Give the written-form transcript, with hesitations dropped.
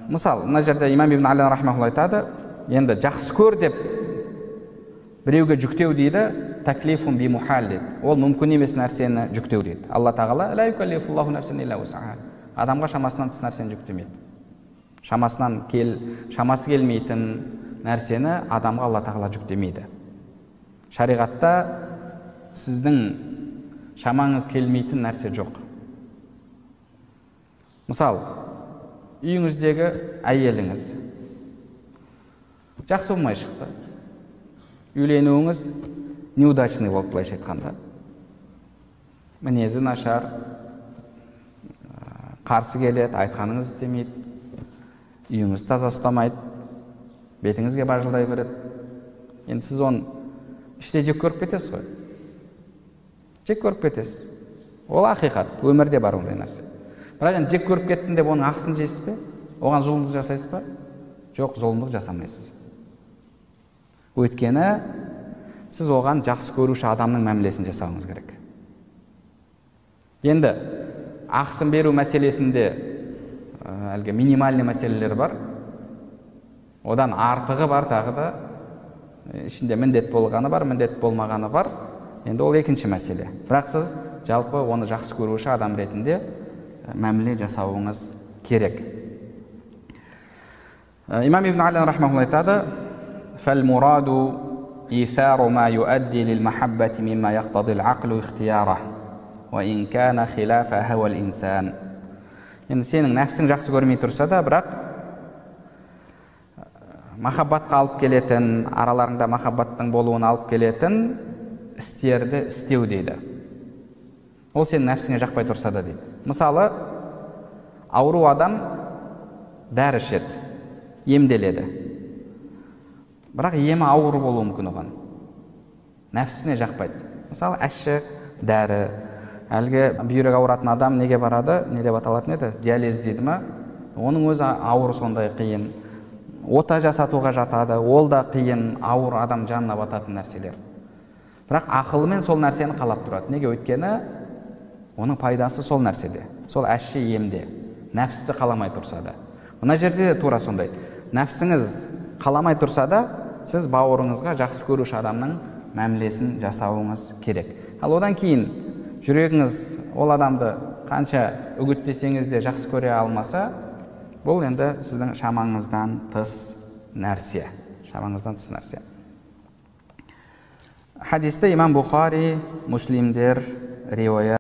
Мысалы, мына жерде имам ибн Али рахмаулла айтады, енді жақсы көр деп біреуге жүктеу дейді, таклифун би мухал дейді. Ол мүмкін емес нәрсені жүктеу дейді. Алла тағала ла юкаллифуллаху нафсан илля вусаха. Адамға шамасынан тыс нәрсені жүктемейді. Шамасы келмейтін нәрсені адамға Алла тағала жүктемейді. Шариғатта сіздің шамаңыз келмейтін нәрсе жоқ. Мысалы, үйіңіздегі әйеліңіз жақсы болмай шықты. Үйленуіңіз неудачный болды, былайша айтқанда. Мінезі нашар, қарсы келеді, айтқаныңыз істемейді, үйіңізді таза ұстамайды, бетіңізге бажылдай береді. Енді сіз оны іште жек көріп кетесіз ғой. Жек көріп кетесіз. Ол ақиқат, өмірде бар ондай нәрсе. Бірақ енді жек көріп кеттім деп оның ақысын жейсіз бе? Оған зұлымдық жасайсыз ба? Жоқ, зұлымдық жасамайсыз. Өйткені сіз оған жақсы көруші адамның мәмілесін жасауыңыз керек. Енді ақысын беру мәселесінде әлгі минимальный мәселелер бар. Одан артығы бар, тағы да ішінде міндет болғаны бар, міндет болмағаны бар. Енді ол екінші мәселе. Бірақ сіз жалпы оны жақсы көруші адам ретінде мәміле жасауыңыз керек. Имам ибн Али рахмаулла айтады: "Фал-мураду ithāru mā yu'addi lil-maḥabbati mimma yaqtadi al-aqlu ikhtiyārahu, wa in kāna khilāfa hawa al-insān." Енді сенің нәпсің жақсы көрмей тұрса да, бірақ махаббатқа алып келетін, араларыңда махаббаттың болуына алып келетін істерді істеу дейді. Ол сенің нәпсіңе жақпай тұрса да дейді. Мысалы, ауру адам дәрі ішеді, емделеді. Бірақ емі ауыр болуы мүмкін оған. Нәпсісіне жақпайды. Мысалы, әші, дәрі, әлгі бүйрек ауыратын адам неге барады, не деп аталатын еді? Диализ дейді ма? Оның өзі ауыр, сондай қиын. Ота жасатуға жатады, ол да қиын, ауыр, адам жанына бататын нәрселер. Бірақ ақылымен сол нәрсені қалап тұрады. Неге? Өйткені оның пайдасы сол нәрседе, сол әші емде. Нәпсісі қаламай тұрса да. Мына жерде де тура сондай. Нәпсіңіз қаламай тұрса да, сіз бауырыңызға жақсы көруші адамның мәмілесін жасауыңыз керек. Ал одан кейін жүрегіңіз ол адамды қанша үгіттесеңіз де жақсы көре алмаса, бұл енді сіздің шамаңыздан тыс нәрсе. Хадисті имам Бухари, муслимдер риуаят